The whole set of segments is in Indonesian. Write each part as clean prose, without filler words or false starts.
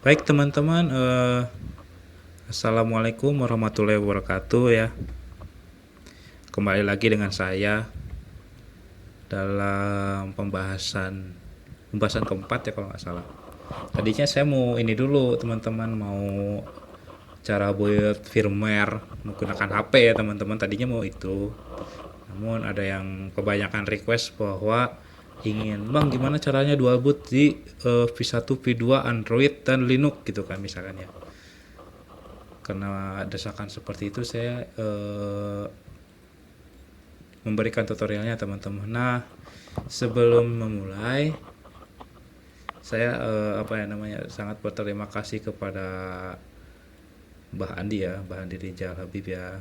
Baik teman-teman, Assalamualaikum warahmatullahi wabarakatuh ya. Kembali lagi dengan saya dalam pembahasan keempat ya kalau nggak salah. Tadinya saya mau ini dulu teman-teman, mau cara build firmware menggunakan HP ya teman-teman. Tadinya mau itu, namun ada yang kebanyakan request bahwa ingin bang gimana caranya dual boot di V1 V2 Android dan Linux gitu kan misalkan ya. Karena desakan seperti itu saya memberikan tutorialnya teman-teman. Nah, sebelum memulai saya sangat berterima kasih kepada Mbah Andi ya, Mbah Andi Rijal Habib ya.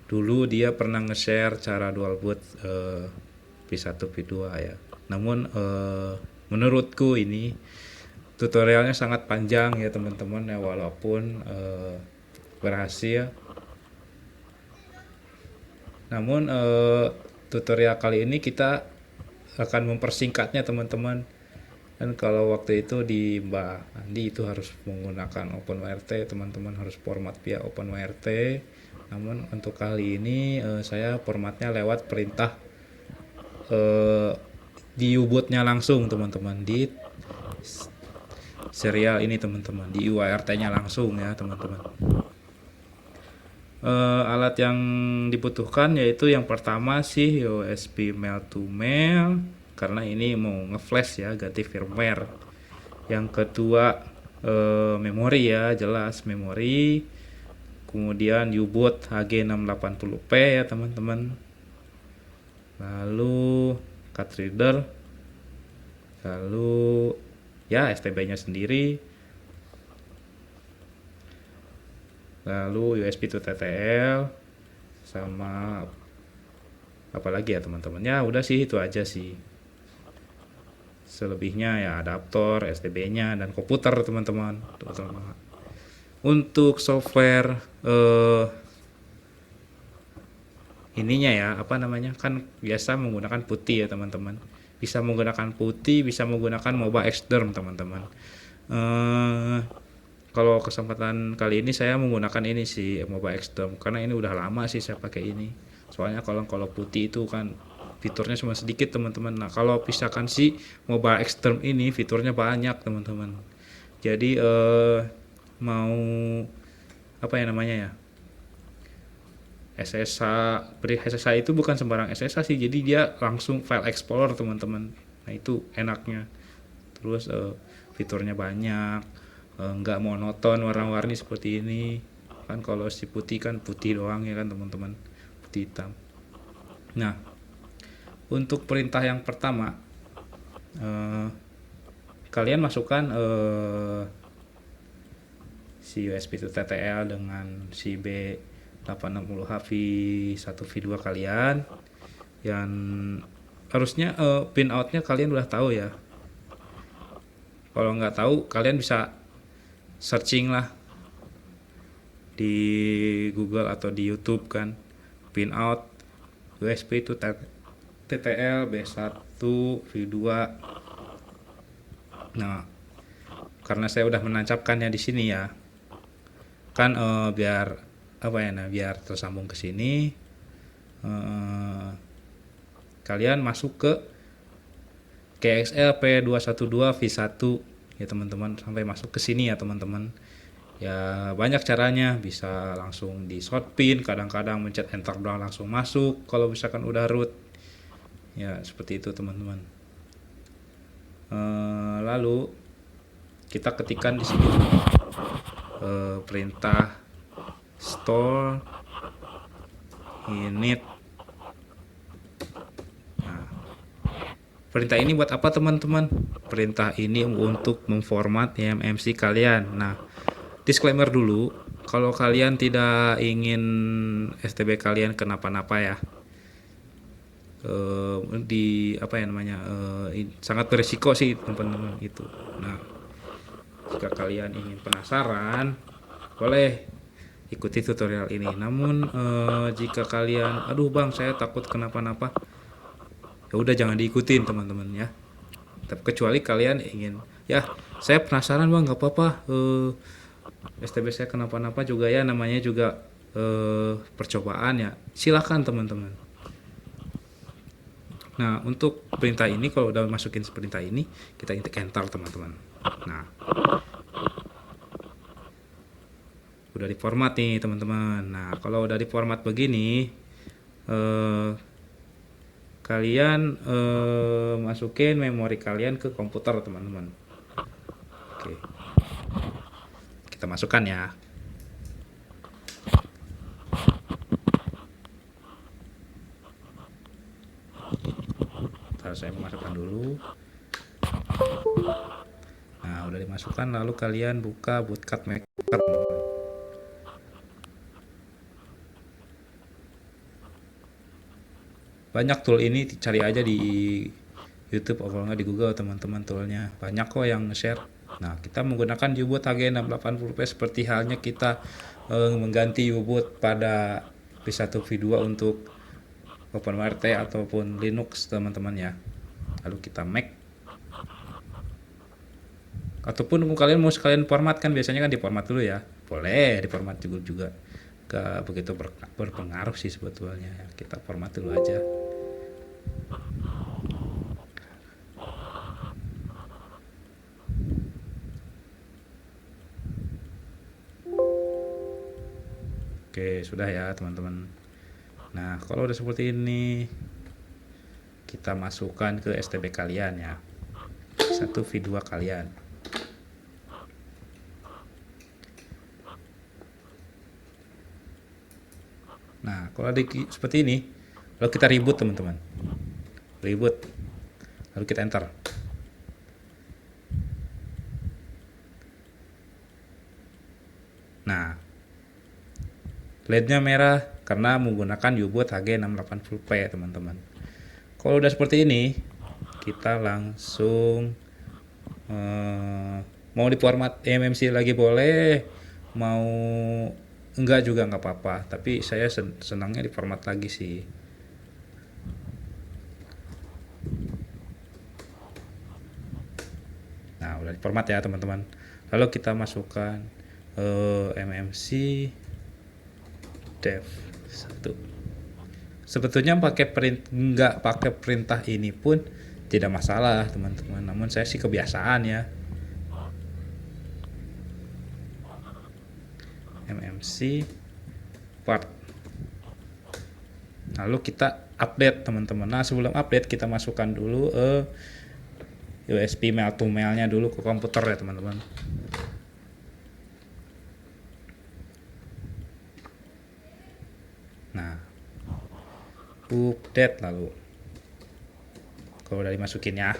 Dulu dia pernah nge-share cara dual boot V1 V2 ya. Namun menurutku ini tutorialnya sangat panjang ya teman-teman ya, walaupun berhasil. Namun tutorial kali ini kita akan mempersingkatnya teman-teman. Dan kalau waktu itu di Mbak Andi itu harus menggunakan OpenWRT, teman-teman harus format via OpenWRT. Namun untuk kali ini saya formatnya lewat perintah di U-bootnya langsung teman-teman, di serial ini teman-teman, di UART-nya langsung ya teman-teman. Alat yang dibutuhkan yaitu yang pertama sih USB mail to mail, karena ini mau nge-flash ya, ganti firmware. Yang kedua memori ya, jelas memori. Kemudian U-boot HG680p ya teman-teman. Lalu card reader, lalu ya STB-nya sendiri, lalu USB to TTL, sama apa lagi ya teman-teman. Ya udah sih, itu aja sih. Selebihnya ya adaptor, STB-nya, dan komputer teman-teman. Untuk software ininya ya, kan biasa menggunakan putih ya teman-teman. Bisa menggunakan putih, bisa menggunakan Moba Xderm teman-teman. Kalau kesempatan kali ini saya menggunakan ini sih, Moba Xderm, karena ini udah lama sih saya pakai ini. Soalnya kalau putih itu kan fiturnya cuma sedikit teman-teman. Nah kalau misalkan si Moba Xderm ini fiturnya banyak teman-teman. Jadi mau apa ya namanya ya, SSH, beri SSH itu bukan sembarang SSH sih, jadi dia langsung file explorer teman-teman. Nah itu enaknya. Terus fiturnya banyak, nggak monoton warna-warni seperti ini. Kan kalau si putih kan putih doang ya kan teman-teman, putih hitam. Nah untuk perintah yang pertama, kalian masukkan si USB to TTL dengan si B860H V1 V2 kalian, yang harusnya pin outnya kalian udah tahu ya. Kalau nggak tahu kalian bisa searching lah di Google atau di YouTube kan, pin out USB to TTL B1 V2. Nah karena saya udah menancapkannya di sini ya kan, biar biar tersambung ke sini, kalian masuk ke KXL P212 V1 ya teman-teman, sampai masuk ke sini ya teman-teman. Ya banyak caranya, bisa langsung di short pin, kadang-kadang mencet enter doang langsung masuk kalau misalkan udah root ya, seperti itu teman-teman. Lalu kita ketikkan di sini perintah store init. Nah, perintah ini buat apa teman-teman? Perintah ini untuk memformat eMMC kalian. Nah, disclaimer dulu, kalau kalian tidak ingin STB kalian kenapa-napa ya, sangat berisiko sih teman-teman itu. Nah, jika kalian ingin penasaran, boleh ikuti tutorial ini. Namun jika kalian, aduh bang saya takut kenapa-napa, ya udah jangan diikutin teman-teman ya. Tapi kecuali kalian ingin Ya, saya penasaran bang, nggak apa-apa. STB saya kenapa-napa juga ya, namanya juga percobaan ya. Silakan teman-teman. Nah, untuk perintah ini kalau udah masukin perintah ini, kita ketik enter teman-teman. Nah, udah diformat nih teman-teman. Nah, kalau udah diformat begini, eh, kalian masukin memori kalian ke komputer teman-teman. Oke, kita masukkan ya. Ntar saya memasukkan dulu. Nah, udah dimasukkan, lalu kalian buka Bootcut Maker. Banyak tool ini, cari aja di YouTube atau nggak di Google teman-teman, toolnya banyak kok yang share. Nah, kita menggunakan U-Boot HG680p seperti halnya kita mengganti U-Boot pada V1 V2 untuk OpenWRT ataupun Linux teman-teman ya. Lalu kita Mac, ataupun kalian mau sekalian format, kan biasanya kan diformat dulu ya, boleh diformat juga gak begitu berpengaruh sih sebetulnya ya. Kita format dulu aja. Oke, sudah ya teman-teman. Nah, kalau udah seperti ini, kita masukkan ke STB kalian ya, satu V2 kalian. Nah, kalau ada seperti ini, lalu kita reboot teman-teman, reboot, lalu kita enter. Nah, LED-nya merah karena menggunakan U-Boot HG680p teman-teman. Kalau udah seperti ini, kita langsung mau diformat eMMC lagi boleh, mau enggak juga nggak apa-apa, tapi saya senangnya diformat lagi sih. Nah, udah diformat ya teman-teman. Lalu kita masukkan MMC dev 1. Sebetulnya nggak pakai perintah ini pun tidak masalah teman-teman, namun saya sih kebiasaan ya. MMC part, lalu kita update teman-teman. Nah, sebelum update kita masukkan dulu USB mail to mailnya dulu ke komputer ya teman-teman. Nah, update, lalu kalau udah dimasukin ya,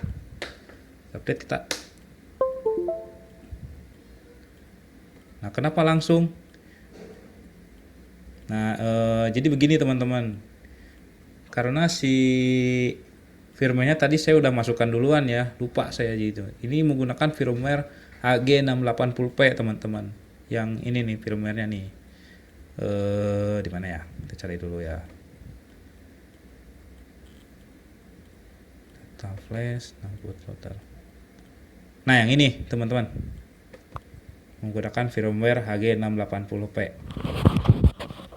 update kita. Nah, kenapa langsung? Nah, jadi begini teman-teman, karena si firmware-nya tadi saya udah masukkan duluan ya, lupa saya gitu. Ini menggunakan firmware HG680p teman-teman. Yang ini nih firmware-nya nih. Di mana ya? Kita cari dulu ya. Data flash, bootloader. Nah, yang ini teman-teman, menggunakan firmware HG680p.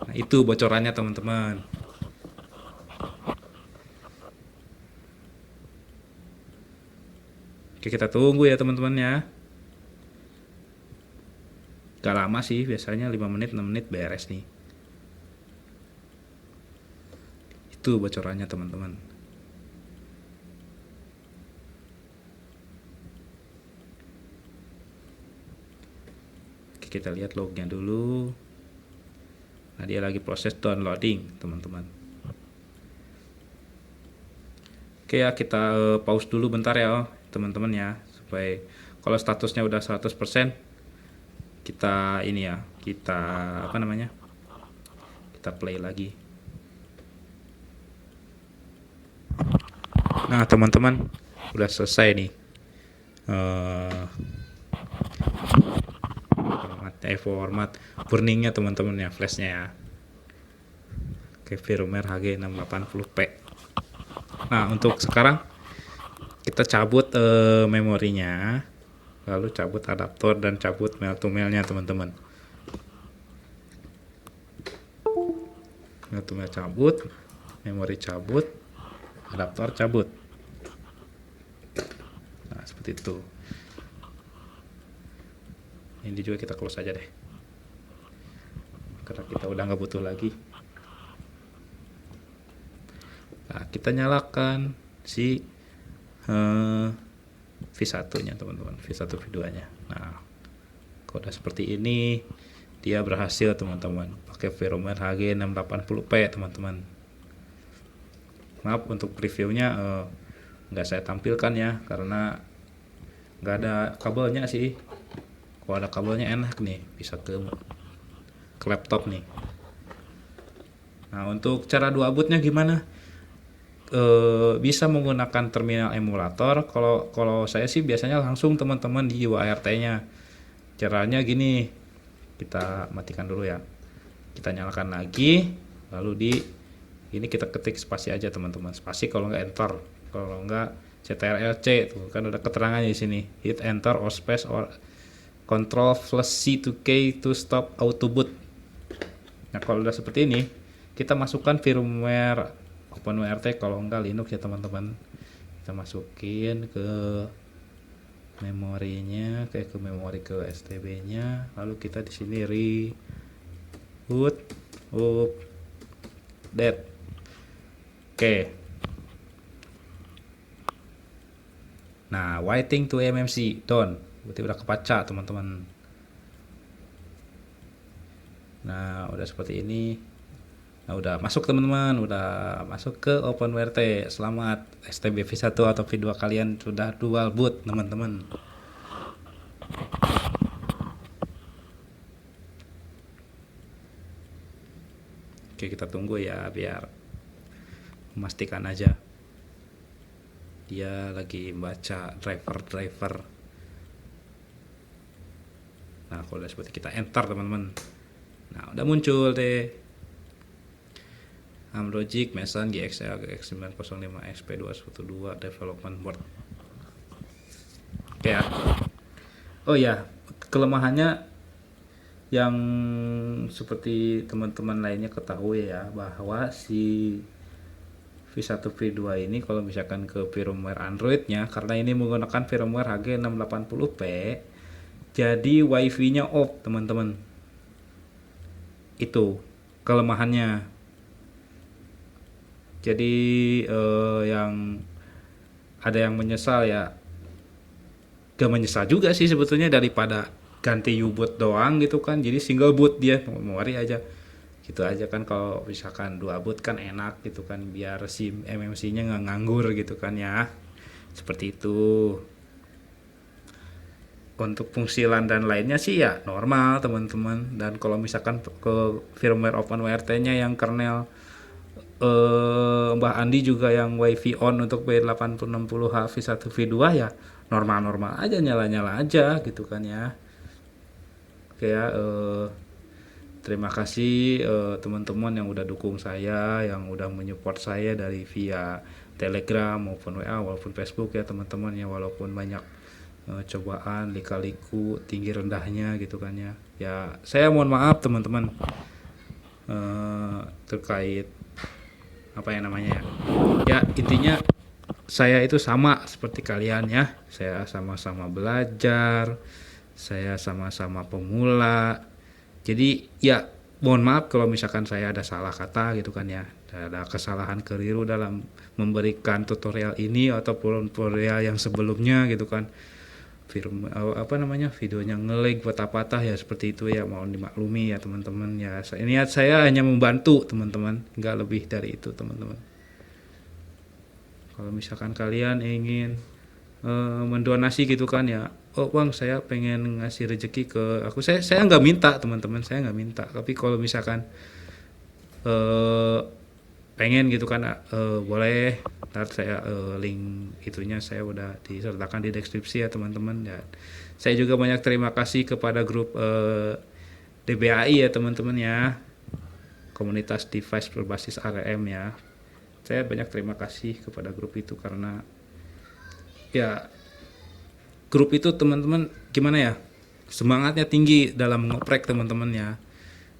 Nah, itu bocorannya teman-teman. Oke, kita tunggu ya teman-teman ya. Gak lama sih, biasanya 5 menit 6 menit beres nih. Itu bocorannya teman-teman. Oke, kita lihat lognya dulu. Nah, dia lagi proses downloading teman-teman. Oke ya, kita pause dulu bentar ya teman-teman ya, supaya kalau statusnya udah 100% kita ini ya, kita apa namanya, kita play lagi. Nah teman-teman, udah selesai nih format burningnya teman-teman ya, flashnya ya, ke firmware HG680p. Nah, untuk sekarang kita cabut memorinya. lalu cabut adaptor dan cabut mail to mailnya teman-teman. Mail to mail cabut, memori cabut, adaptor cabut. Nah seperti itu. Ini juga kita close aja deh, karena kita udah nggak butuh lagi. Nah kita nyalakan si V1 nya teman-teman, V1 V2 nya. Nah kalau udah seperti ini dia berhasil teman-teman, pakai firmware HG680P teman-teman. Maaf untuk previewnya nggak saya tampilkan ya, karena nggak ada kabelnya sih. Kalau ada kabelnya enak nih, bisa ke laptop nih. Nah untuk cara dua bootnya gimana? Bisa menggunakan terminal emulator. Kalau saya sih biasanya langsung teman-teman di UART-nya. Caranya gini, kita matikan dulu ya. Kita nyalakan lagi, lalu ini kita ketik spasi aja teman-teman. Spasi kalau nggak enter, kalau nggak CTRL-C tuh kan ada keterangannya di sini. Hit enter or space or control plus C to K to stop auto boot. Nah kalau udah seperti ini, kita masukkan firmware OpenWRT, kalau enggak Linux ya teman-teman. Kita masukin ke memorinya, ke memori ke STB-nya, lalu kita di sini reboot update. Oke. Nah, waiting to MMC done. Berarti udah kebaca teman-teman. Nah, udah seperti ini. Nah, udah masuk teman-teman, udah masuk ke OpenWRT. Selamat, STB V1 atau V2 kalian sudah dual boot teman-teman. Oke, kita tunggu ya biar memastikan aja. Dia lagi baca driver. Nah, kalau udah seperti kita enter teman-teman. Nah, udah muncul deh. Amlogic, Meson, GXL, GX905, XP212 Development Board. Oke ya. Oh ya, kelemahannya yang seperti teman-teman lainnya ketahui ya, bahwa si V1 V2 ini kalau misalkan ke firmware Android-nya, karena ini menggunakan firmware HG680P, jadi WiFi-nya off teman-teman. Itu kelemahannya. Jadi yang ada yang menyesal ya, gak menyesal juga sih sebetulnya, daripada ganti U-boot doang gitu kan, jadi single boot dia memori aja gitu aja kan. Kalau misalkan dua boot kan enak gitu kan, biar si MMC-nya nggak nganggur gitu kan ya, seperti itu. Untuk fungsi LAN dan lainnya sih ya normal teman-teman. Dan kalau misalkan ke firmware OpenWRT-nya yang kernel Mbah Andi juga yang WiFi on untuk B8060H V1 V2 ya normal-normal aja, nyala-nyala aja gitu kan ya. Oke ya, terima kasih teman-teman yang udah dukung saya, yang udah menyupport saya dari via Telegram maupun WA walaupun Facebook ya teman-teman ya, walaupun banyak cobaan, lika-liku, tinggi rendahnya gitu kan ya. Ya saya mohon maaf teman-teman terkait apa yang namanya ya, intinya saya itu sama seperti kalian ya, saya sama-sama belajar, saya sama-sama pemula, jadi ya mohon maaf kalau misalkan saya ada salah kata gitu kan ya, ada kesalahan keliru dalam memberikan tutorial ini ataupun tutorial yang sebelumnya gitu kan. Videonya nge-lag patah-patah ya, seperti itu ya, mohon dimaklumi ya teman-teman ya. Niat saya hanya membantu teman-teman, nggak lebih dari itu teman-teman. Kalau misalkan kalian ingin mendonasi gitu kan ya, oh bang saya pengen ngasih rezeki ke aku, saya nggak minta teman-teman, saya nggak minta. Tapi kalau misalkan pengen gitu kan, boleh, ntar saya link itunya saya udah disertakan di deskripsi ya teman-teman ya. Saya juga banyak terima kasih kepada grup DBAI ya teman-teman ya, komunitas device berbasis ARM ya. Saya banyak terima kasih kepada grup itu karena ya grup itu teman-teman gimana ya, semangatnya tinggi dalam ngoprek teman-teman ya.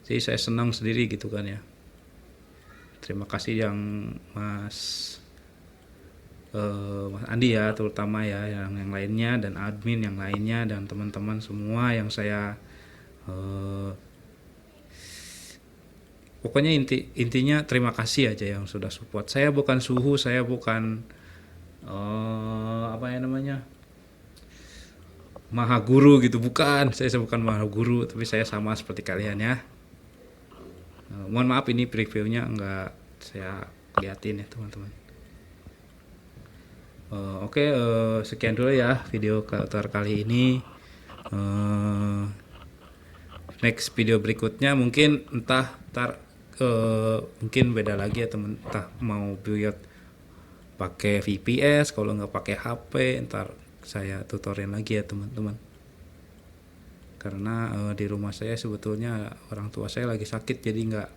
Jadi saya senang sendiri gitu kan ya. Terima kasih yang Mas Andi ya, terutama ya, yang lainnya, dan admin yang lainnya, dan teman-teman semua yang saya pokoknya intinya terima kasih aja yang sudah support. Saya bukan suhu, saya bukan apa ya namanya, maha guru gitu, bukan. Saya bukan maha guru, tapi saya sama seperti kalian ya. Mohon maaf ini previewnya enggak saya liatin ya teman-teman. Oke, sekian dulu ya video kali ini. Next video berikutnya mungkin mungkin beda lagi ya teman, entah mau build pakai VPS, kalau nggak pakai HP ntar saya tutorial lagi ya teman-teman, karena di rumah saya sebetulnya orang tua saya lagi sakit, jadi nggak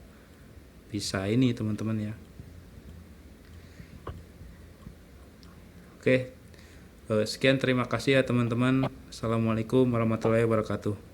bisa ini teman-teman ya. Oke, sekian, terima kasih ya teman-teman. Assalamualaikum warahmatullahi wabarakatuh.